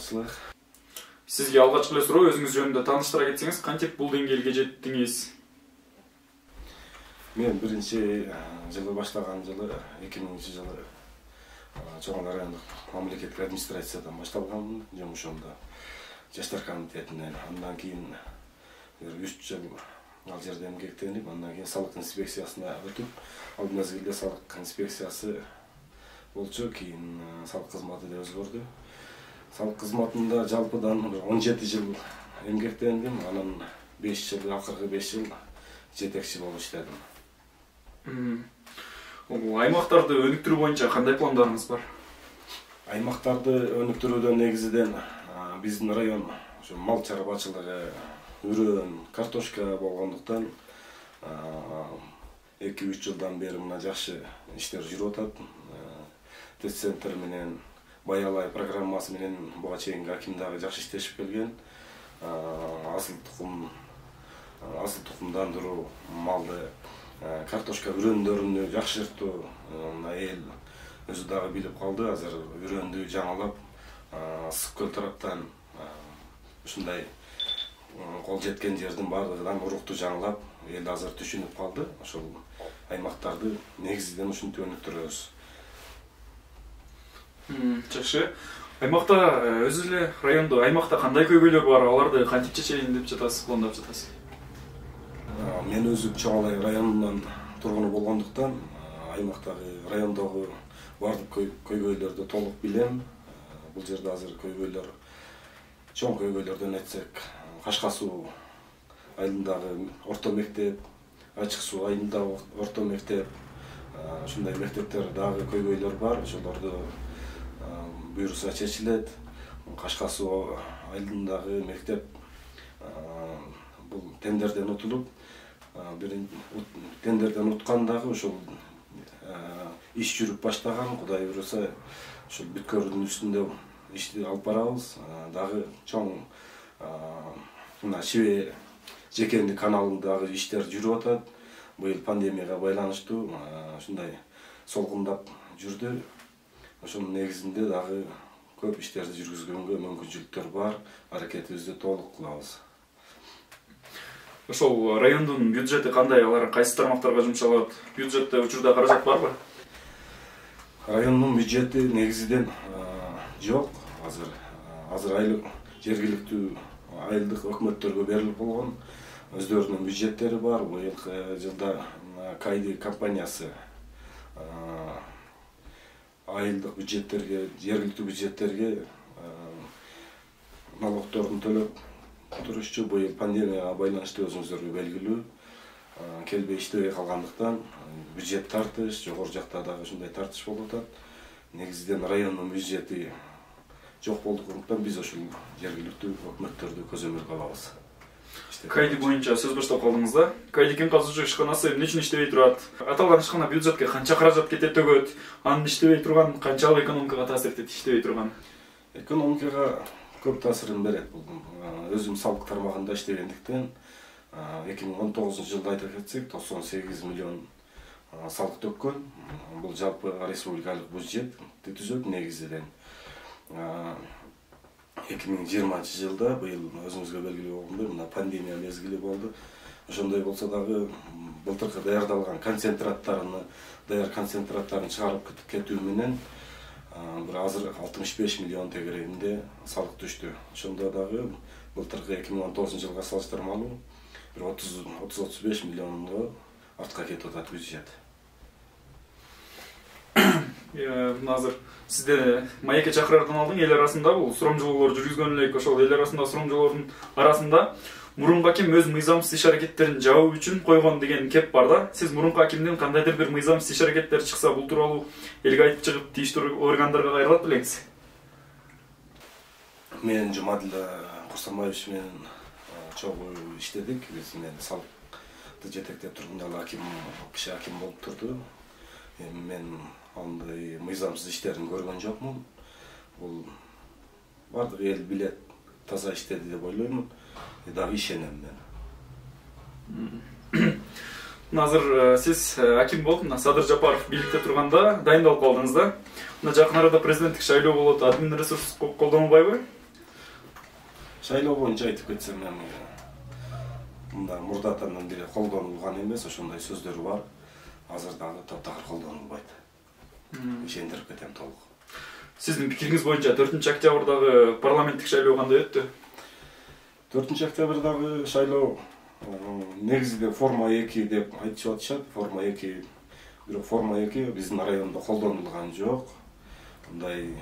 Жақсылық. Сізге алғашқы эле суроо өзүңүз жөнүндө тааныштыра кетсеңиз, кантип бул деңгээлге жеттиңиз? Мен биринчи жылы баштаган жылы 2000-жылы Чоңон райондук мамлекеттик администрациядан башталган жумушумду жаштар комитетинен. Андан кийин 3 жыл ал жерде эмгектенип, андан кийин салык инспекциясына өтүп, ал мезгилде салык инспекциясы болчу, кийин салык кызматы да өзгөрдү. Салык кызматында жалпыдан 17 жыл эмгектендим, анан 5 жыл, акыркы 5 жыл жетекчи болуп иштедим. Аймактарды өнүктүрүү боюнча кандай пландарыңыз бар? Аймактарды өнүктүрүүдө негизиден биздин район ошо мал чарбачылыгы, үрөн, картошка болгондуктан 2-3 жылдан бери мына жакшы иштер жүрүп атат. Тест центр менен Баялай программасы менен буга чейинки аким дагы жакшы иштешип келген. Асыл тукумдандыруу, малды, картошка үрөндөрүнү жакшыртуу, эл өзү дагы билип калды. Азыр үрөндү жаңалап, Ысык көл тараптан ушундай кол жеткен жердин бардыгынан урукту жаңалап, эл азыр түшүнүп калды. Ошол аймактарды негизинен ушинтип өнүктүрөбүз. Жакшы. Аймакта өзү эле райондо аймакта кандай көйгөйлөр бар? Аларды кантип чечейин деп жатасыз, пландап жатасыз? Мен өзүм Чоңалай районунан тургуну болгондуктан, аймактагы райондогу бардык көйгөйлөрдү толук билем. Бул жерде азыр көйгөйлөр, чоң көйгөйлөрдөн айтсак, Кашка суу айылындагы орто мектеп, Ачык суу айылындагы орто мектеп, ушундай мектептер дагы көйгөйлөр бар. Ошолорду буйруса чечилет. Кашка суу айылындагы мектеп бул тендерден утулуп, тендерден уткандагы ошол иш жүрүп баштаган. Кудай буйруса ошол бүткөрүүнүн үстүндө ишти алып барабыз. Дагы чоң мына Шибе жекенди каналындагы иштер жүрүп атат. Быйыл пандемияга байланыштуу ушундай солгундап жүрдү. Ошонун негизинде дагы көп иштерди жүргүзгөнгө мүмкүнчүлүктөр бар. Аракетибизди толук кылабыз. Ошол райондун бюджети кандай? Алар кайсы тармактарга жумшалат? Бюджетте учурда каражат барбы? Райондун бюджети негизиден жок. Азыр айлык жергиликтүү айылдык өкмөттөргө берилип болгон. Өздөрүнүн бюджеттери бар. Быйылкы жылда Кайди компаниясы айылдык бюджеттерге, жергиликтүү бюджеттерге налогторун төлөп турушчу. Быйыл пандемияга байланыштуу өзүңүздөргө белгилүү, келбей иштебей калгандыктан бюджет тартыш, жогору жакта дагы ушундай тартыш болуп атат. Негизиден райондун бюджети жок болгондуктан биз ошол жергиликтүү өкмөттөрдү көзөмөлгө алабыз. Кайди боюнча сөз баштап калдыңыз да. Кайди кен казуучу ишканасы эмне үчүн иштебей турат? Аталган ишкана бюджетке канча каражат кетет төгөт? Анын иштебей турган канчалык экономикага таасир этет иштебей турган? Экономикага көп таасирин берет. Өзүм салык тармагында иштегендиктен 2019-жылда айта кетсек 98 миллион салык төккөн. Бул жалпы республикалык бюджет түзөт негизиден. 2020-жылда быйыл өзүңүзгө белгилүү болгондой мына пандемия мезгили болду. Ошондой болсо дагы былтыркы даярдалган даяр концентраттарын чыгарып кетүү менен бир азыр 65 миллион тегерегинде салык түштү. Ошондо дагы былтыркы 2019-жылга салыштырмалуу бир 30-35 миллионго артка кетип атат бюджет. Азыр сизде маекке чакырардан алдын эл арасында бул сурамжылоолор жүргүзгөн элек. Ошол эл арасында сурамжылоолордун арасында мурунку аким өз мыйзамсыз иш-аракеттерин жабуу үчүн койгон деген кеп бар да. Сиз мурунку акимдин кандайдыр бир мыйзамсыз иш-аракеттери чыкса, бул тууралуу элге айтып чыгып, тийиштүү органдарга кайрылат белеңиз? Мен Жумадилла Курсанбаевич менен чогуу иштедик. Биз мен салыкты жетектеп тургунда аким, киши аким болуп турду. Мен андай мыйзамсыз иштерин көргөн жокмун. Бул бардык эл билет, таза иштеди деп ойлоймун. Дагы ишенем мен. Азыр сиз аким болуп, Садыр Жапаров бийликте турганда дайындалып калдыңыз да. Мына жакын арада президенттик шайлоо болот, админ ресурс колдонулбайбы? Шайлоо боюнча айтып кетсем, мен мында мурдатандан бери колдонулган эмес, ошондой сөздөр бар. Азыр дагы таптакыр колдонулбайт. Ишендирип кетем толук. Сиздин пикириңиз боюнча 4-октябрдагы парламенттик шайлоо кандай өттү? 4-октябрдагы шайлоо негизинде форма 2 деп айтышып атышат. Форма 2, бирок форма 2 биздин райондо колдонулган жок. Мындай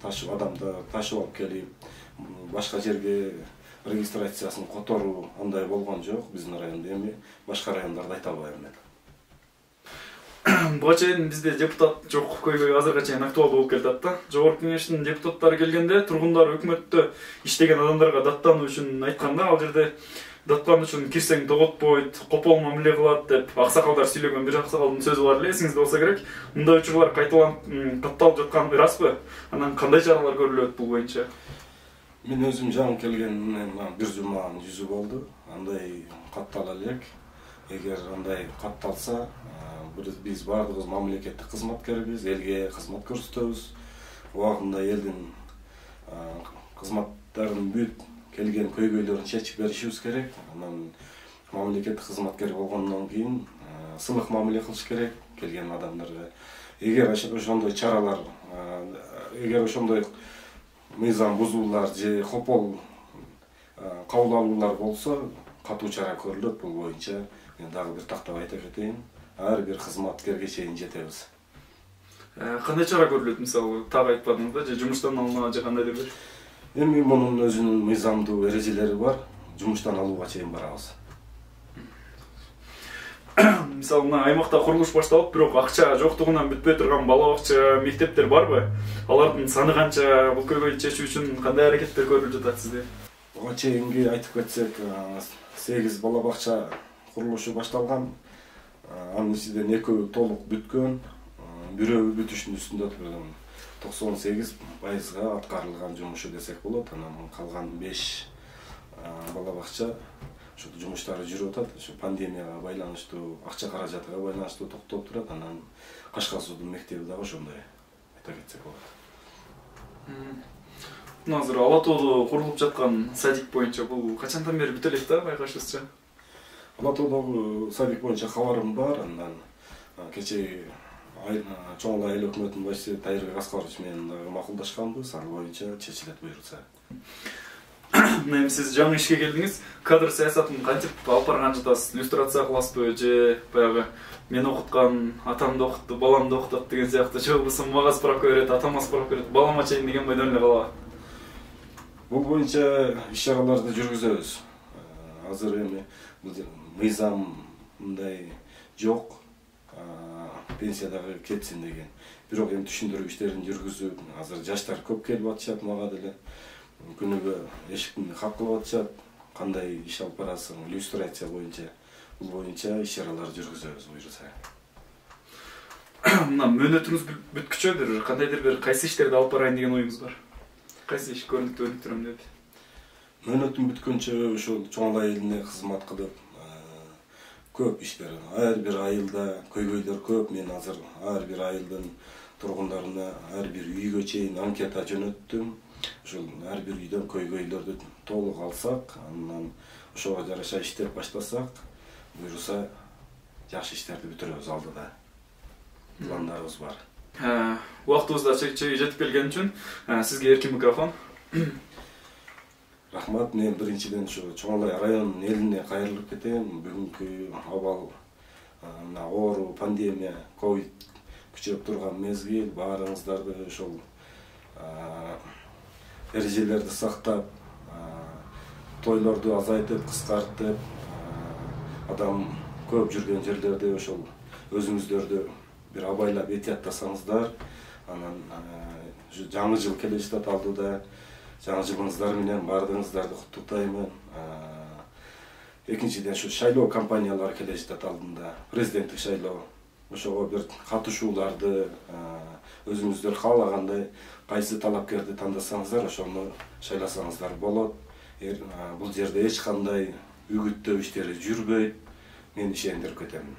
ташып адамды ташып алып келип, башка жерге регистрациясын которуу андай болгон жок биздин райондо. Эми башка райондордо айта албайм мен. Буга чейин бизде депутат жок, көйгөй азыркыга чейин актуалдуу болуп келатат да. Жогорку кеңештин депутаттары келгенде тургундар өкмөттө иштеген адамдарга даттануу үчүн айтканда, ал жерде даттан үчүн кирсең тоготпойт, копол мамиле кылат деп аксакалдар сүйлөгөн бир аксакалдын сөзү бар эле, эсиңизде болсо керек. Мындай учурлар катталып жатканы ырасбы? Анан кандай чаралар көрүлөт бул боюнча? Мен өзүм жаңы келген бир жуманын жүзү болду. Андай каттала элек. Эгер андай катталса, биз баардыгыбыз мамлекеттик кызматкербиз, элге кызмат көрсөтөбүз. Убагында элдин кызматтарын бүт келген көйгөйлөрүн чечип беришибиз керек. Анан мамлекеттик кызматкер болгондон кийин сылык мамиле кылыш керек келген адамдарга. Эгер ошондой чаралар, эгер ошондой мыйзам бузуулар же копол кабыл алуулар болсо, катуу чара көрүлөт. Бул боюнча мен дагы бир тактап айта кетейин. Ар бир кызматкерге чейин жетебиз. Кандай чара көрүлөт, мисалы, так айтпадыңыз да, же жумуштан алынат же кандайдыр бир? Эми мунун өзүнүн мыйзамдуу эрежелери бар. Жумуштан алууга чейин барабыз. Мисалы, мына аймакта курулуш башталып, бирок акча жоктугунан бүтпөй турган бала бакча, мектептер барбы? Алардын саны канча? Бул көйгөйдү чечүү үчүн кандай аракеттер көрүлүп жатат сизде? Буга чейинги айтып кетсек, 8 бала бакча курулушу башталган. Анын ичинен 2 толук бүткөн, бирөө бүтүшүнүн үстүндө турган 98%га аткарылган жумушу десек болот. Анан калган 5 бала бакча ошо жумуштары жүрүп атат. Ошо пандемияга байланыштуу, акча каражатыга байланыштуу токтоп турат. Анан Кашкар суудун мектеби дагы ошондой айта кетсек болот. Азыр Ала тоодо курулуп жаткан садик боюнча бул качандан бери бүтө элек да, байкашыбызча? Ала тоодогу садик боюнча кабарым бар. Андан кечээ чоң эл өкмөтүнүн башчысы Тайырбек Аскарович менен дагы макулдашканбыз. Ал боюнча чечилет буйрулса. Эми сиз жаңы ишке келдиңиз. Кадр саясатын кантип алып барган жатасыз? Иллюстрация кыласызбы же баягы мен окуткан, атамды окутту, баламды окутат деген сыяктуу, же болбосо мага справка берет, атама справка берет, балама чейин деген бойдон эле калабы? Бул боюнча иш-чараларды жүргүзөбүз. Азыр эми мыйзам мындай жок, пенсиядагы кетсин деген. Бирок эми түшүндүрүү иштерин жүргүзүп, азыр жаштар көп келип атышат мага деле. Күнүгө эшиктин кап кылып атышат. Кандай иш алып барасың? Иллюстрация боюнча, бул боюнча иш-чаралар жүргүзөбүз буйрса. Мына мөөнөтүңүз бүткүчө бир кандайдыр бир кайсы иштерди алып барайын деген оюңуз бар? Кайсы иш көрүнүктүү өнүктүрөм деп? Мөөнөтүм бүткөнчө ошол чоң элине кызмат кылып, көп иштер. Ар бир айылда көйгөйлөр көп. Мен азыр ар бир айылдын тургундарына ар бир үйгө чейин анкета жөнөттүм. Ошол ар бир үйдөн көйгөйлөрдү толук алсак, андан ошого жараша иштеп баштасак, буйруса жакшы иштерди бүтүрөбүз алдыда. Пландарыбыз бар. Убактыбыз да жетип келген үчүн сизге эркин микрофон. Рахмат. Мен биринчиден ушу чоң районунун элине кайрылып кетем. Бүгүнкү абал, оору, пандемия, ковид күчөп турган мезгил, баарыңыздарды ошол эрежелерди сактап, тойлорду азайтып, кыскартып, адам көп жүргөн жерлерде ошол өзүңүздөрдү бир абайлап этияттасаңыздар, анан жаңы жыл келе жатат алдыда. Жаңы жылыңыздар менен баардыгыңыздарды куттуктаймын. Экинчиден ушу шайлоо кампаниялары келе жатат алдында. Президенттик шайлоо. Ошого бир катышууларды өзүңүздөр каалагандай кайсы талапкерди тандасаңыздар, ошону шайласаңыздар болот. Бул жерде эч кандай үгүттөө иштери жүрбөйт. Мен ишендирип кетем.